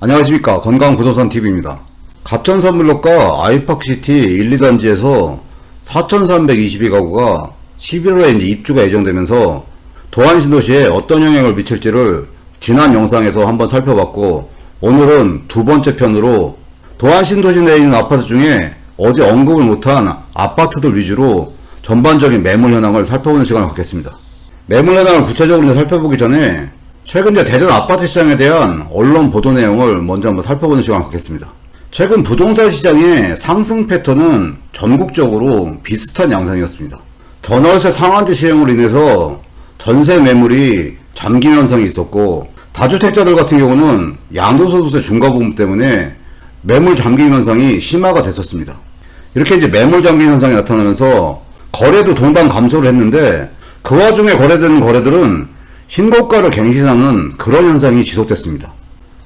안녕하십니까. 건강부동산TV입니다. 갑천선블록과 아이파크시티 1, 2단지에서 4,322가구가 11월에 입주가 예정되면서 도안신도시에 어떤 영향을 미칠지를 지난 영상에서 한번 살펴봤고, 오늘은 두 번째 편으로 도안신도시 내에 있는 아파트 중에 어제 언급을 못한 아파트들 위주로 전반적인 매물 현황을 살펴보는 시간을 갖겠습니다. 매물 현황을 구체적으로 살펴보기 전에 최근 대전 아파트 시장에 대한 언론 보도 내용을 먼저 한번 살펴보는 시간을 갖겠습니다. 최근 부동산 시장의 상승 패턴은 전국적으로 비슷한 양상이었습니다. 전월세 상한제 시행으로 인해서 전세 매물이 잠김 현상이 있었고, 다주택자들 같은 경우는 양도소득세 중과 부분 때문에 매물 잠김 현상이 심화가 됐었습니다. 이렇게 매물 잠김 현상이 나타나면서 거래도 동반 감소를 했는데, 그 와중에 거래되는 거래들은 신고가를 갱신하는 그런 현상이 지속됐습니다.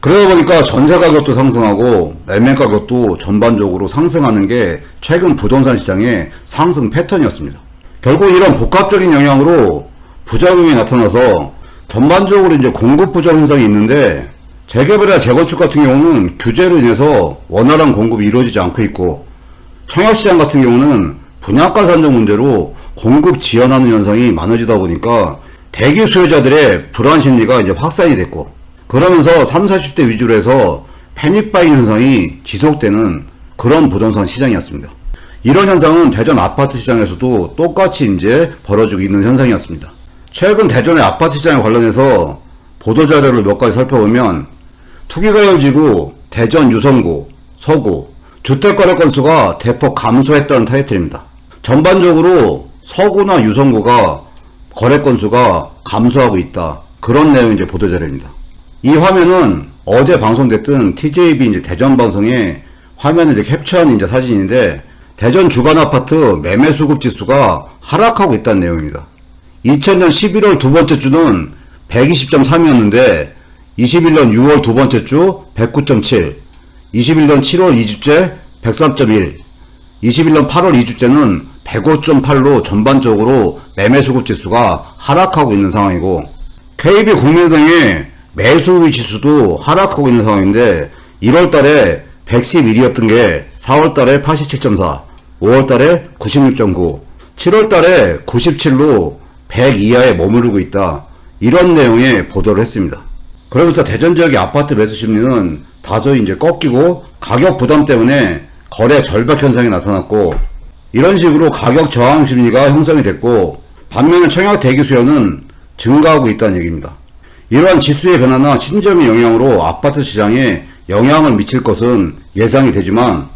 그러다 보니까 전세 가격도 상승하고 매매 가격도 전반적으로 상승하는 게 최근 부동산 시장의 상승 패턴이었습니다. 결국 이런 복합적인 영향으로 부작용이 나타나서 전반적으로 공급 부족 현상이 있는데, 재개발이나 재건축 같은 경우는 규제로 인해서 원활한 공급이 이루어지지 않고 있고, 청약시장 같은 경우는 분양가 산정 문제로 공급 지연하는 현상이 많아지다 보니까 대기 수요자들의 불안 심리가 확산이 됐고, 그러면서 30, 40대 위주로 해서 패닉바잉 현상이 지속되는 그런 부동산 시장이었습니다. 이런 현상은 대전 아파트 시장에서도 똑같이 벌어지고 있는 현상이었습니다. 최근 대전의 아파트 시장에 관련해서 보도자료를 몇 가지 살펴보면, 투기과열지구 대전 유성구, 서구 주택거래 건수가 대폭 감소했다는 타이틀입니다. 전반적으로 서구나 유성구가 거래 건수가 감소하고 있다, 그런 내용이 보도자료입니다. 이 화면은 어제 방송됐던 TJB 대전 방송에 화면을 캡처한 사진인데, 대전 주간 아파트 매매 수급 지수가 하락하고 있다는 내용입니다. 2000년 11월 두 번째 주는 120.3이었는데 21년 6월 두 번째 주 109.7, 21년 7월 2주째 103.1, 21년 8월 2주째는 105.8로 전반적으로 매매 수급 지수가 하락하고 있는 상황이고, KB 국민은행의 매수비 지수도 하락하고 있는 상황인데, 1월달에 111이었던 게 4월달에 87.4, 5월달에 96.9, 7월달에 97로 100 이하에 머무르고 있다, 이런 내용의 보도를 했습니다. 그러면서 대전 지역의 아파트 매수 심리는 다소 꺾이고 가격 부담 때문에 거래 절벽 현상이 나타났고, 이런 식으로 가격 저항 심리가 형성이 됐고, 반면에 청약 대기 수요는 증가하고 있다는 얘기입니다. 이러한 지수의 변화나 신점의 영향으로 아파트 시장에 영향을 미칠 것은 예상이 되지만,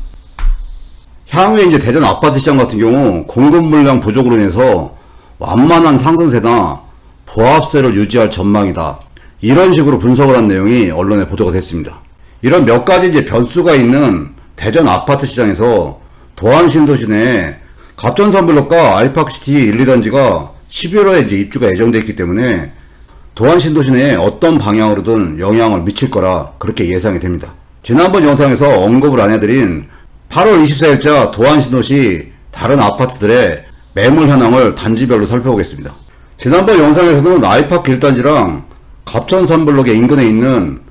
향후에 대전 아파트 시장 같은 경우 공급 물량 부족으로 인해서 완만한 상승세나 보합세를 유지할 전망이다, 이런 식으로 분석을 한 내용이 언론에 보도가 됐습니다. 이런 몇 가지 변수가 있는 대전 아파트 시장에서 도안신도시 내에 갑천선블록과 아이파크시티 1, 2단지가 11월에 입주가 예정되어 있기 때문에 도안신도시 내에 어떤 방향으로든 영향을 미칠 거라 그렇게 예상이 됩니다. 지난번 영상에서 언급을 안 해드린 8월 24일자 도안신도시 다른 아파트들의 매물 현황을 단지별로 살펴보겠습니다. 지난번 영상에서는 아이파크 1단지랑 갑천선블록의 인근에 있는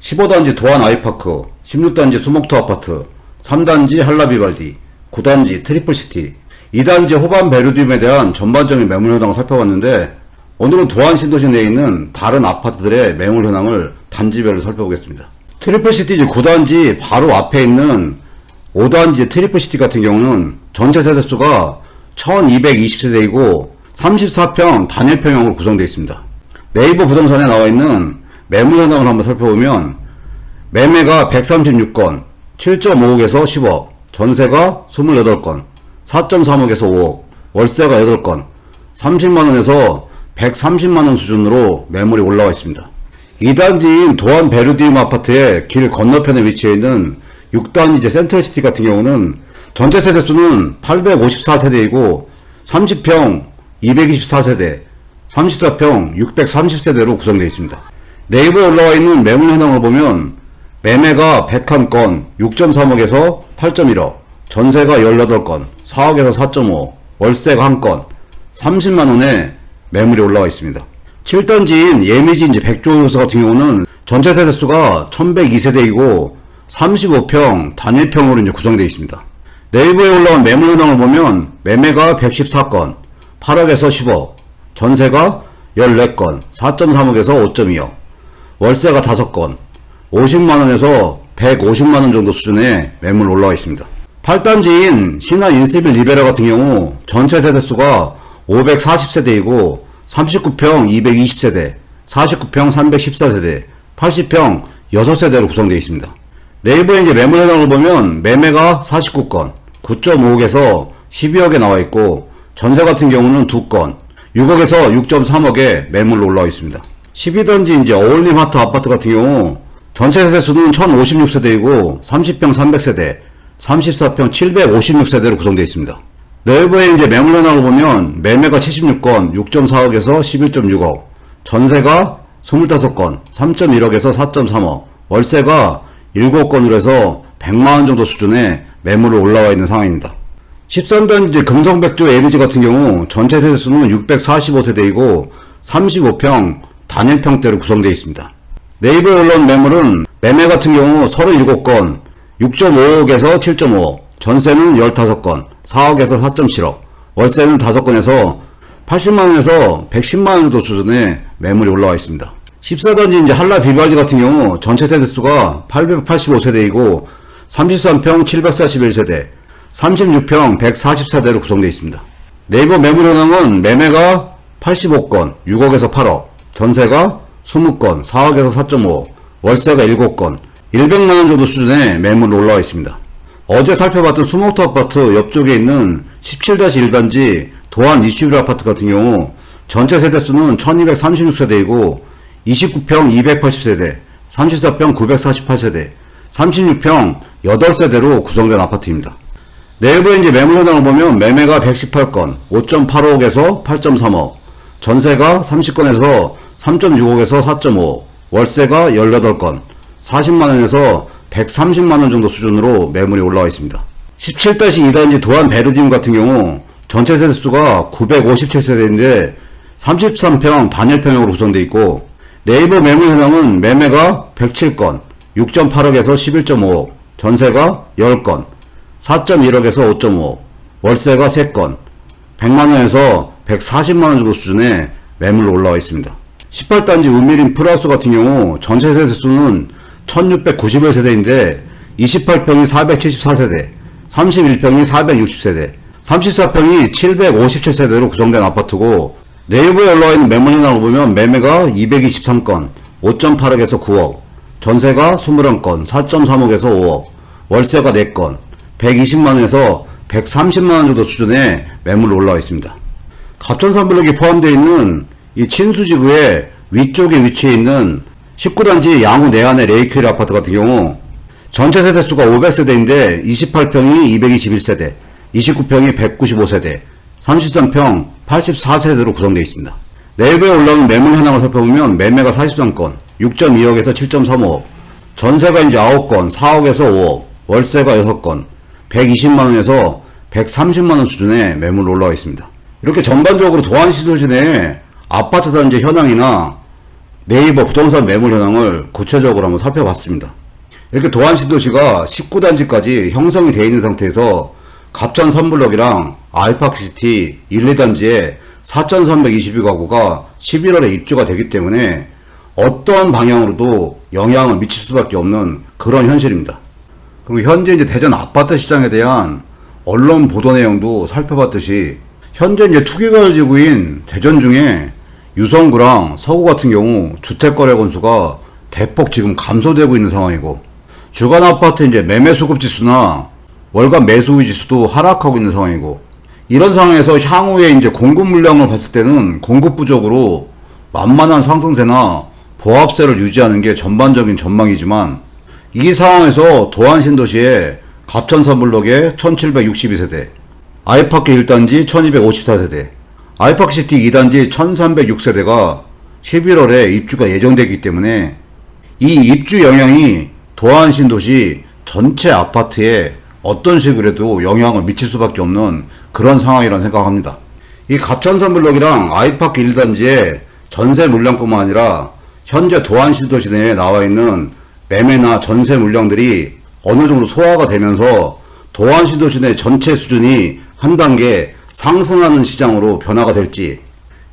15단지 도안 아이파크, 16단지 수목토 아파트, 3단지 한라비발디, 9단지 트리플시티, 2단지 호반 베르디움에 대한 전반적인 매물 현황을 살펴봤는데, 오늘은 도안신도시 내에 있는 다른 아파트들의 매물 현황을 단지별로 살펴보겠습니다. 트리플시티 9단지 바로 앞에 있는 5단지 트리플시티 같은 경우는 전체 세대수가 1220세대이고 34평 단일평형으로 구성되어 있습니다. 네이버 부동산에 나와 있는 매물 현황을 한번 살펴보면, 매매가 136건, 7.5억에서 10억, 전세가 28건, 4.3억에서 5억, 월세가 8건, 30만원에서 130만원 수준으로 매물이 올라와 있습니다. 2단지인 도안 베르디움 아파트의 길 건너편에 위치해 있는 6단지 센트럴시티 같은 경우는 전체 세대수는 854세대이고 30평 224세대, 34평 630세대로 구성되어 있습니다. 네이버에 올라와 있는 매물 현황을 보면, 매매가 101건, 6.3억에서 8.1억, 전세가 18건, 4억에서 4.5억, 월세가 1건, 30만원에 매물이 올라와 있습니다. 7단지인 예미지 이제 백조호수 같은 경우는 전체 세대수가 1102세대이고 35평 단일평으로 이제 구성되어 있습니다. 네이버에 올라온 매물 현황을 보면 매매가 114건, 8억에서 10억, 전세가 14건, 4.3억에서 5.2억, 월세가 5건, 50만원에서 150만원 정도 수준의 매물 올라와 있습니다. 8단지인 신한 인스빌 리베라 같은 경우 전체 세대수가 540세대이고 39평 220세대, 49평 314세대, 80평 6세대로 구성되어 있습니다. 네이버에 이제 매물 현황을 보면 매매가 49건, 9.5억에서 12억에 나와 있고 전세 같은 경우는 2건, 6억에서 6.3억에 매물로 올라와 있습니다. 12단지 이제 어울림 하트 아파트 같은 경우 전체 세대수는 1056세대이고 30평 300세대, 34평 756세대로 구성되어 있습니다. 네이버에 이제 매물 현황을 보면 매매가 76건, 6.4억에서 11.6억, 전세가 25건, 3.1억에서 4.3억, 월세가 7건으로 해서 100만원 정도 수준의 매물로 올라와 있는 상황입니다. 13단지 금성백조 LG 같은 경우 전체 세대수는 645세대이고 35평 단일평대로 구성되어 있습니다. 네이버에 올라온 매물은 매매 같은 경우 37건, 6.5억에서 7.5억, 전세는 15건, 4억에서 4.7억, 월세는 5건에서 80만원에서 110만원 정도 수준의 매물이 올라와 있습니다. 14단지 이제 한라 비발지 같은 경우 전체 세대수가 885세대이고 33평 741세대, 36평 140세대로 구성되어 있습니다. 네이버 매물 현황은 매매가 85건, 6억에서 8억, 전세가 20건, 4억에서 4.5억, 월세가 7건, 100만원 정도 수준의 매물로 올라와 있습니다. 어제 살펴봤던 수목토 아파트 옆쪽에 있는 17-1단지 도안 21 아파트 같은 경우 전체 세대수는 1236세대이고 29평 280세대, 34평 948세대, 36평 8세대로 구성된 아파트입니다. 네이버에 이제 매물 현황을 보면 매매가 118건, 5.85억에서 8.3억, 전세가 30건에서 3.6억에서 4.5억, 월세가 18건, 40만원에서 130만원 정도 수준으로 매물이 올라와 있습니다. 17-2단지 도안 베르디움 같은 경우 전체 세대수가 957세대인데 33평 단일평형으로 구성되어 있고 네이버 매물 현황은 매매가 107건, 6.8억에서 11.5억, 전세가 10건, 4.1억에서 5.5억, 월세가 3건, 100만원에서 140만원 정도 수준의 매물로 올라와 있습니다. 18단지 우미린 플라우스 같은 경우 전체 세대수는 1691세대인데 28평이 474세대, 31평이 460세대, 34평이 757세대로 구성된 아파트고 네이버에 올라와 있는 매물 현황을 보면 매매가 223건, 5.8억에서 9억, 전세가 21건, 4.3억에서 5억, 월세가 4건, 120만원에서 130만원 정도 수준의 매물로 올라와 있습니다. 갑천산 블록이 포함되어 있는 이 친수지구의 위쪽에 위치해 있는 19단지 양우 내안의 레이큐리 아파트 같은 경우 전체 세대수가 500세대인데 28평이 221세대, 29평이 195세대, 33평 84세대로 구성되어 있습니다. 네이버에 올라오는 매물 현황을 살펴보면 매매가 43건, 6.2억에서 7.35억, 전세가 이제 9건, 4억에서 5억, 월세가 6건, 120만원에서 130만원 수준의 매물로 올라와 있습니다. 이렇게 전반적으로 도안시도시 내 아파트 단지 현황이나 네이버 부동산 매물 현황을 구체적으로 한번 살펴봤습니다. 이렇게 도안시도시가 19단지까지 형성이 되어 있는 상태에서 갑천 선블럭이랑 아이파크시티 1, 2단지에 4,322가구가 11월에 입주가 되기 때문에 어떠한 방향으로도 영향을 미칠 수밖에 없는 그런 현실입니다. 그리고 현재 이제 대전 아파트 시장에 대한 언론 보도 내용도 살펴봤듯이 현재 이제 투기과열지구인 대전 중에 유성구랑 서구 같은 경우 주택거래 건수가 대폭 지금 감소되고 있는 상황이고 주간 아파트 이제 매매 수급 지수나 월간 매수 후기 지수도 하락하고 있는 상황이고 이런 상황에서 향후에 이제 공급 물량을 봤을 때는 공급 부족으로 만만한 상승세나 보합세를 유지하는 게 전반적인 전망이지만 이 상황에서 도안신도시의 갑천선블럭의 1762세대, 아이파크 1단지 1254세대, 아이파크시티 2단지 1306세대가 11월에 입주가 예정되기 때문에 이 입주 영향이 도안신도시 전체 아파트에 어떤 식으로도 영향을 미칠 수밖에 없는 그런 상황이라는 생각합니다. 이 갑천선블럭이랑 아이파크 1단지에 전세 물량뿐만 아니라 현재 도안신도시 내에 나와 있는 매매나 전세 물량들이 어느 정도 소화가 되면서 도안신도시 내 전체 수준이 한 단계 상승하는 시장으로 변화가 될지,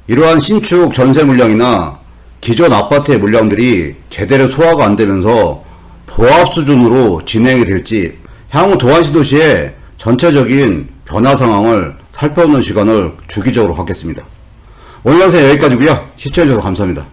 이러한 신축 전세 물량이나 기존 아파트의 물량들이 제대로 소화가 안 되면서 보합 수준으로 진행이 될지, 향후 도안신도시의 전체적인 변화 상황을 살펴보는 시간을 주기적으로 갖겠습니다. 오늘 영상 여기까지고요. 시청해주셔서 감사합니다.